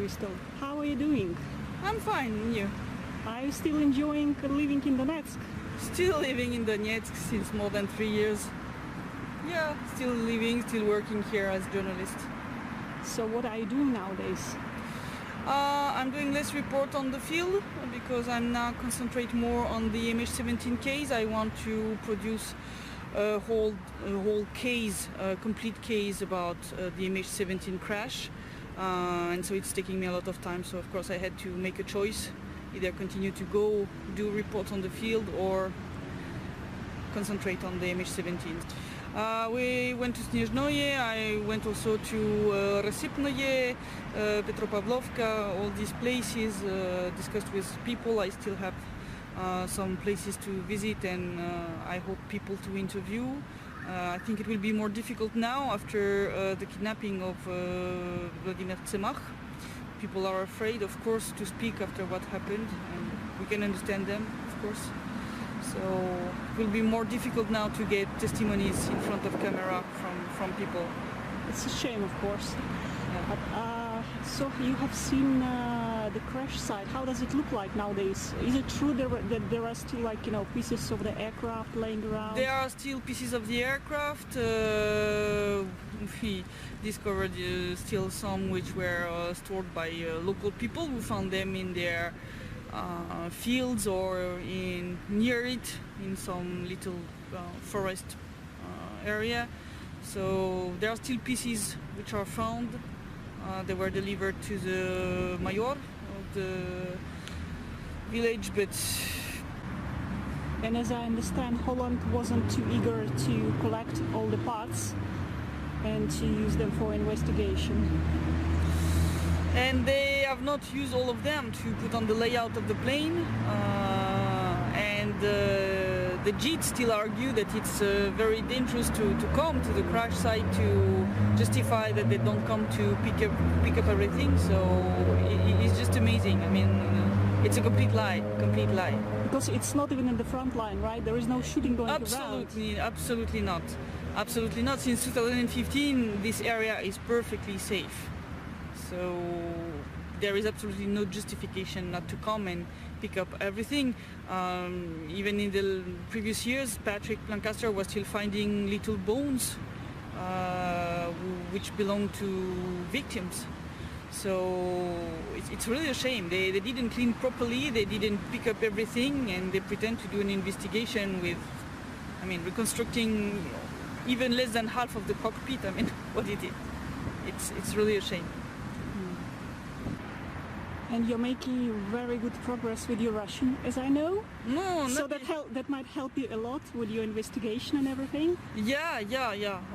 Crystal. How are you doing? I'm fine, and you? Are you still enjoying living in Donetsk? Still living in Donetsk since more than 3 years. Yeah, still living, still working here as journalist. So what are you doing nowadays? I'm doing less report on the field because I'm now concentrate more on the MH17 case. I want to produce a whole case, a complete case about the MH17 crash. And so it's taking me a lot of time. So of course I had to make a choice, either continue to go do reports on the field or concentrate on the MH17. We went to Snezhnoye, I went also to Rasipnoye, Petropavlovka, all these places, discussed with people. I still have some places to visit and I hope people to interview. I think it will be more difficult now after the kidnapping of Vladimir Tsemach. People are afraid, of course, to speak after what happened, and we can understand them, of course. So it will be more difficult now to get testimonies in front of camera from people. It's a shame, of course. Yeah. But, so you have seen the crash site. How does it look like nowadays? Is it true that there are still, like, you know, pieces of the aircraft laying around? There are still pieces of the aircraft. We discovered still some which were stored by local people who found them in their fields or near it in some little forest area. So there are still pieces which are found. They were delivered to the mayor of the village, but... And as I understand, Holland wasn't too eager to collect all the parts and to use them for investigation. And they have not used all of them to put on the layout of the plane. And the JIT still argue that it's very dangerous to come to the crash site to justify that they don't come to pick up everything. So it's just amazing. I mean, it's a complete lie. Because it's not even in the front line, right? There is no shooting going around. Absolutely not. Absolutely not. Since 2015, this area is perfectly safe. So there is absolutely no justification not to come and pick up everything. Even in the previous years, Patrick Lancaster was still finding little bones which belong to victims. So it's really a shame. They didn't clean properly, they didn't pick up everything, and they pretend to do an investigation with, I mean, reconstructing even less than half of the cockpit. I mean, what it is. It's really a shame. And you're making very good progress with your Russian, as I know. No, so that might help you a lot with your investigation and everything. Yeah.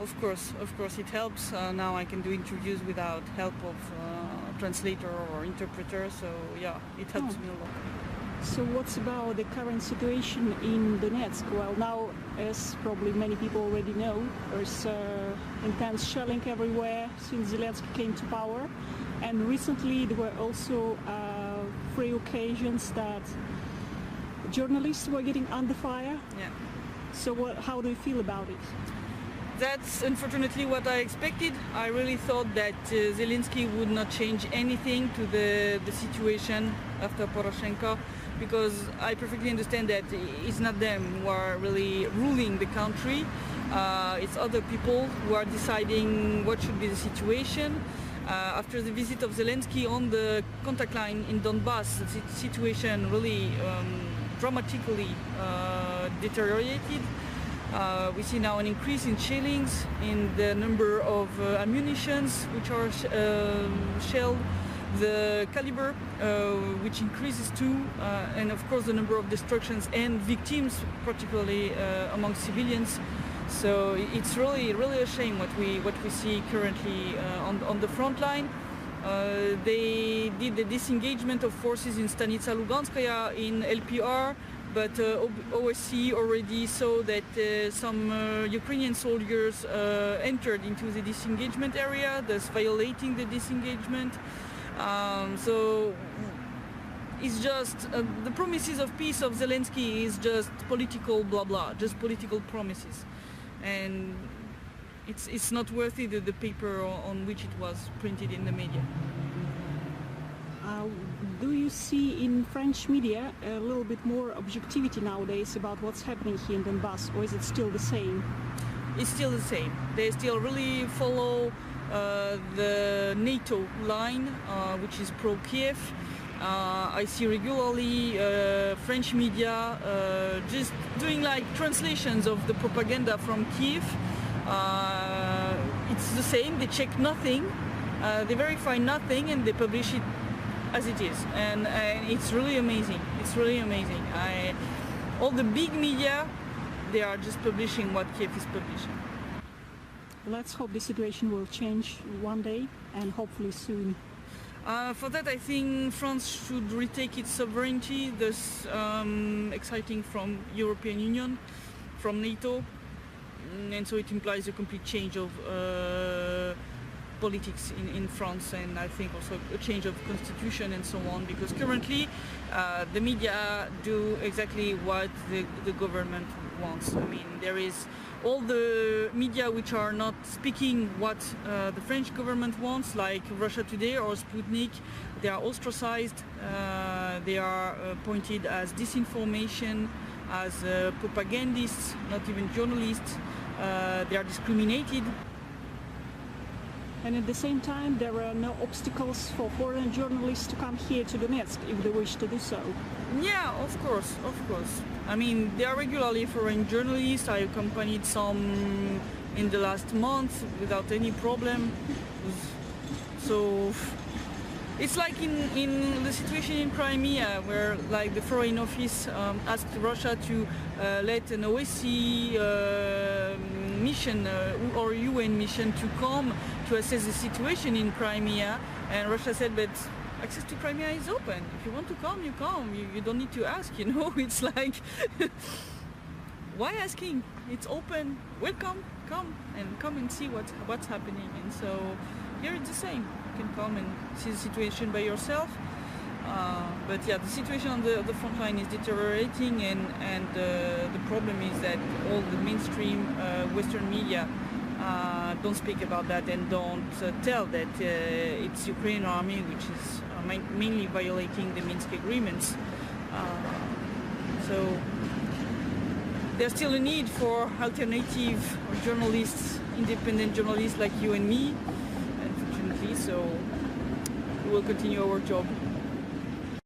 Of course, it helps. Now I can do interviews without help of translator or interpreter. So yeah, it helps me a lot. So what's about the current situation in Donetsk? Well, now, as probably many people already know, there's intense shelling everywhere since Zelensky came to power. And recently there were also 3 occasions that journalists were getting under fire. Yeah. So how do you feel about it? That's unfortunately what I expected. I really thought that Zelensky would not change anything to the situation after Poroshenko, because I perfectly understand that it's not them who are really ruling the country. It's other people who are deciding what should be the situation. After the visit of Zelensky on the contact line in Donbass, the situation really dramatically deteriorated. We see now an increase in shellings, in the number of ammunitions which are shelled, the caliber which increases too, and of course the number of destructions and victims, particularly among civilians. So it's really a shame what we see currently on the front line. They did the disengagement of forces in Stanitsa Luganskaya in LPR, but OSCE already saw that some Ukrainian soldiers entered into the disengagement area, thus violating the disengagement. So it's just the promises of peace of Zelensky is just political blah blah, just political promises. And it's not worthy the paper on which it was printed in the media. see in French media a little bit more objectivity nowadays about what's happening here in Donbass, or is it still the same? It's still the same. They still really follow the NATO line, which is pro-Kiev. I see regularly French media just doing like translations of the propaganda from Kiev. It's the same, they check nothing, they verify nothing, and they publish it as it is. And it's really amazing. It's really amazing. All the big media, they are just publishing what Kiev is publishing. Let's hope the situation will change one day, and hopefully soon. For that, I think France should retake its sovereignty, thus exiting from European Union, from NATO, and so it implies a complete change of politics in France, and I think also a change of constitution and so on, because currently the media do exactly what the government wants. I mean, there is all the media which are not speaking what the French government wants, like Russia Today or Sputnik, they are ostracized, they are pointed as disinformation, as propagandists, not even journalists, they are discriminated. And at the same time, there are no obstacles for foreign journalists to come here to Donetsk if they wish to do so. Yeah, of course, of course. I mean, there are regularly foreign journalists. I accompanied some in the last month without any problem. So it's like in the situation in Crimea, where like the Foreign Office asked Russia to let an OSCE mission or UN mission to come to assess the situation in Crimea, and Russia said, but access to Crimea is open. If you want to come, you come. You don't need to ask, you know. It's like, why asking? It's open. Welcome, come and see what's happening. And so here it's the same. You can come and see the situation by yourself. But yeah, the situation on the front line is deteriorating, and the problem is that all the mainstream Western media don't speak about that and don't tell that it's Ukrainian army which is mainly violating the Minsk agreements. So there's still a need for alternative journalists, independent journalists like you and me, unfortunately. So we will continue our job.